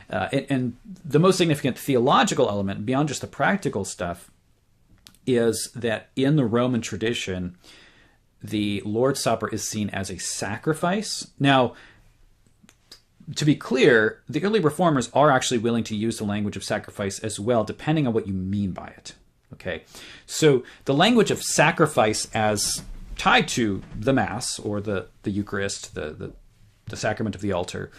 And the most significant theological element, beyond just the practical stuff, is that in the Roman tradition, the Lord's Supper is seen as a sacrifice. Now, to be clear, the early reformers are actually willing to use the language of sacrifice as well, depending on what you mean by it. Okay, so the language of sacrifice as tied to the Mass or the Eucharist, the sacrament of the altar,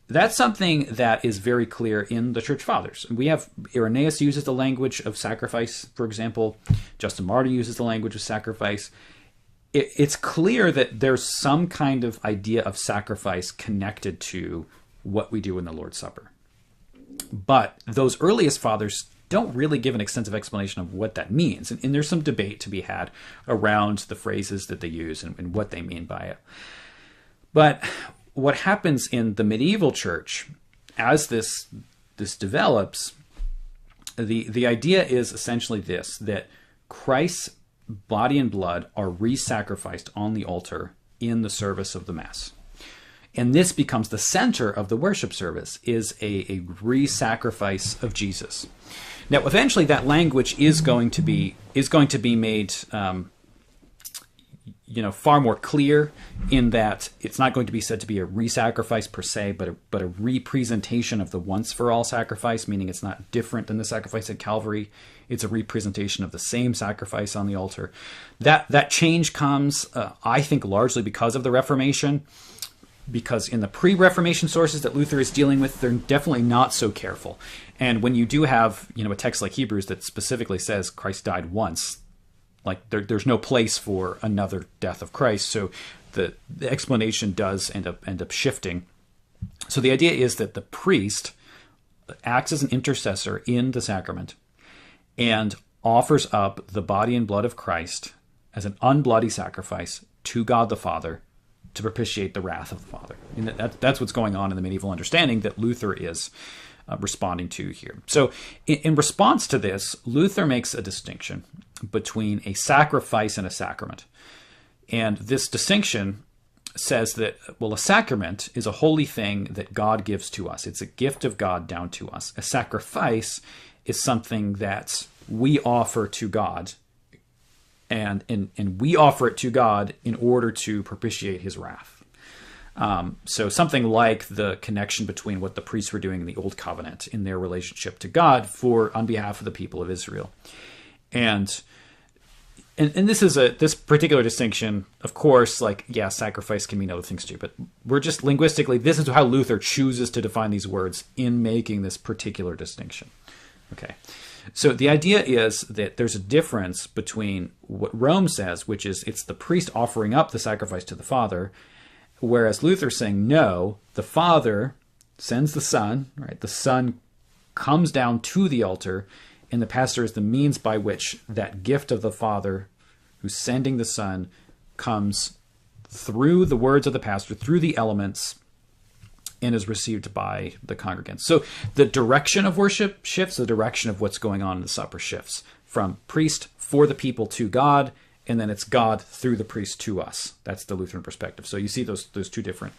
that's something that is very clear in the Church Fathers. We have Irenaeus uses the language of sacrifice, for example. Justin Martyr uses the language of sacrifice. It's clear that there's some kind of idea of sacrifice connected to what we do in the Lord's Supper. But those earliest fathers don't really give an extensive explanation of what that means. And there's some debate to be had around the phrases that they use and what they mean by it. But what happens in the medieval church, as this develops, the idea is essentially this, that Christ's body and blood are re-sacrificed on the altar in the service of the Mass. And this becomes the center of the worship service, is a re-sacrifice of Jesus. Now, eventually that language is going to be made far more clear, in that it's not going to be said to be a re-sacrifice per se, but a representation of the once-for-all sacrifice, meaning it's not different than the sacrifice at Calvary. It's a representation of the same sacrifice on the altar. That change comes, I think, largely because of the Reformation, because in the pre-Reformation sources that Luther is dealing with, they're definitely not so careful. And when you do have, a text like Hebrews that specifically says Christ died once, like there's no place for another death of Christ. So the explanation does end up shifting. So the idea is that the priest acts as an intercessor in the sacrament and offers up the body and blood of Christ as an unbloody sacrifice to God the Father to propitiate the wrath of the Father. And that's what's going on in the medieval understanding that Luther is responding to here. So in response to this, Luther makes a distinction between a sacrifice and a sacrament. And this distinction says that, well, a sacrament is a holy thing that God gives to us. It's a gift of God down to us. A sacrifice is something that we offer to God, and we offer it to God in order to propitiate his wrath. So something like the connection between what the priests were doing in the Old Covenant in their relationship to God on behalf of the people of Israel. And this particular distinction, of course, sacrifice can mean other things too, but we're just linguistically, this is how Luther chooses to define these words in making this particular distinction. Okay. So the idea is that there's a difference between what Rome says, which is it's the priest offering up the sacrifice to the Father, whereas Luther's saying, no, the Father sends the Son, right? The Son comes down to the altar, and the pastor is the means by which that gift of the Father who's sending the Son comes through the words of the pastor, through the elements, and is received by the congregants. So the direction of worship shifts, the direction of what's going on in the supper shifts from priest for the people to God, and then it's God through the priest to us. That's the Lutheran perspective. So you see those two different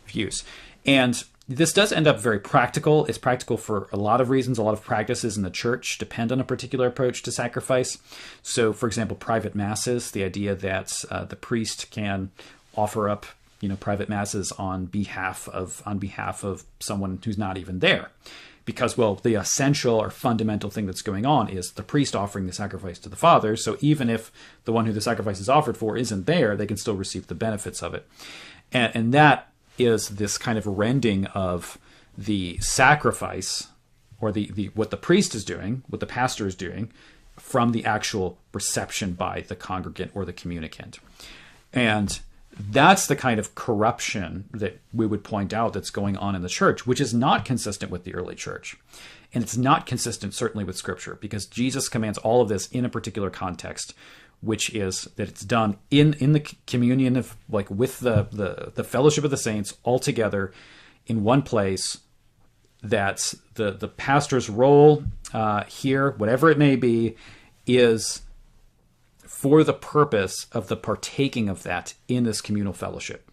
views. And this does end up very practical. It's practical for a lot of reasons. A lot of practices in the church depend on a particular approach to sacrifice. So, for example, private masses, the idea that the priest can offer up private masses on behalf of someone who's not even there. Because, well, the essential or fundamental thing that's going on is the priest offering the sacrifice to the Father. So even if the one who the sacrifice is offered for isn't there, they can still receive the benefits of it. And that is this kind of rending of the sacrifice, or the what the priest is doing, what the pastor is doing, from the actual reception by the congregant or the communicant. And that's the kind of corruption that we would point out that's going on in the church, which is not consistent with the early church. And it's not consistent, certainly, with Scripture, because Jesus commands all of this in a particular context, which is that it's done in the communion of, with the fellowship of the saints all together in one place. That's the pastor's role here, whatever it may be, is for the purpose of the partaking of that in this communal fellowship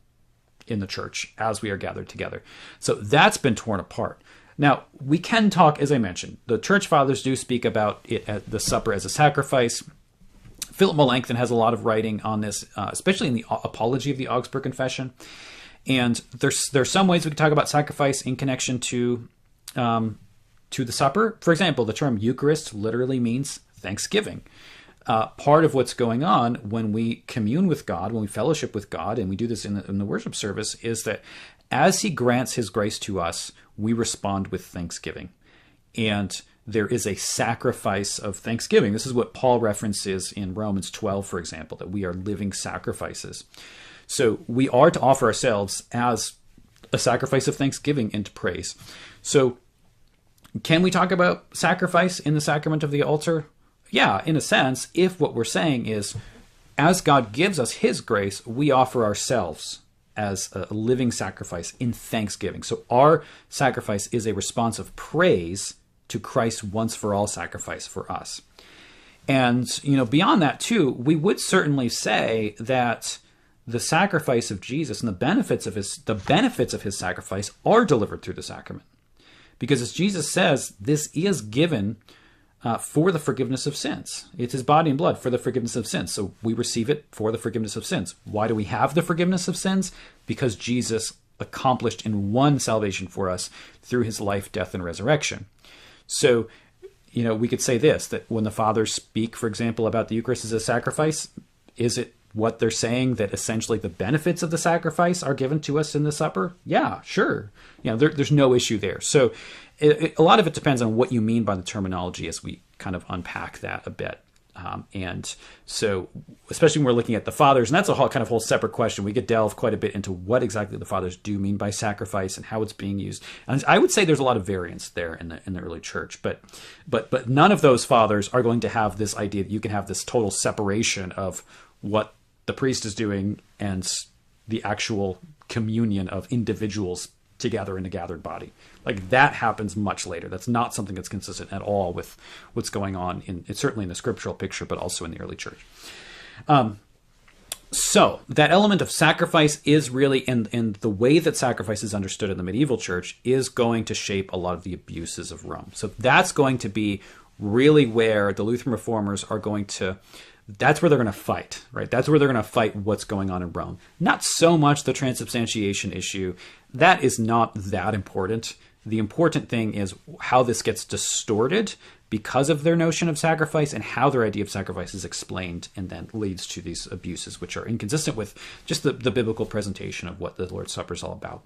in the church as we are gathered together. So that's been torn apart. Now, we can talk, as I mentioned, the church fathers do speak about it at the supper as a sacrifice. Philip Melanchthon has a lot of writing on this, especially in the Apology of the Augsburg Confession. And there's some ways we can talk about sacrifice in connection to the supper. For example, the term Eucharist literally means thanksgiving. Part of what's going on when we commune with God, when we fellowship with God, and we do this in the worship service, is that as he grants his grace to us, we respond with thanksgiving. And there is a sacrifice of thanksgiving. This is what Paul references in Romans 12, for example, that we are living sacrifices. So we are to offer ourselves as a sacrifice of thanksgiving and praise. So can we talk about sacrifice in the sacrament of the altar? Yeah, in a sense, if what we're saying is, as God gives us his grace, we offer ourselves as a living sacrifice in thanksgiving. So our sacrifice is a response of praise to Christ's once for all sacrifice for us. And, beyond that too, we would certainly say that the sacrifice of Jesus and the benefits of his sacrifice are delivered through the sacrament. Because as Jesus says, this is given for the forgiveness of sins. It's his body and blood for the forgiveness of sins. So we receive it for the forgiveness of sins. Why do we have the forgiveness of sins? Because Jesus accomplished in one salvation for us through his life, death, and resurrection. So, we could say this, that when the fathers speak, for example, about the Eucharist as a sacrifice, is it what they're saying that essentially the benefits of the sacrifice are given to us in the supper? Yeah, sure. There's no issue there. So a lot of it depends on what you mean by the terminology as we kind of unpack that a bit. And so, especially when we're looking at the fathers, and that's a whole separate question. We could delve quite a bit into what exactly the fathers do mean by sacrifice and how it's being used. And I would say there's a lot of variance there in the early church, but none of those fathers are going to have this idea that you can have this total separation of what the priest is doing and the actual communion of individuals together in a gathered body. Like, that happens much later. That's not something that's consistent at all with what's going on certainly in the scriptural picture, but also in the early church. So that element of sacrifice is really, and the way that sacrifice is understood in the medieval church is going to shape a lot of the abuses of Rome. So that's going to be really where the Lutheran reformers are going to, that's where they're going to fight, right? That's where they're going to fight what's going on in Rome. Not so much the transubstantiation issue. That is not that important. The important thing is how this gets distorted because of their notion of sacrifice and how their idea of sacrifice is explained and then leads to these abuses, which are inconsistent with just the biblical presentation of what the Lord's Supper is all about.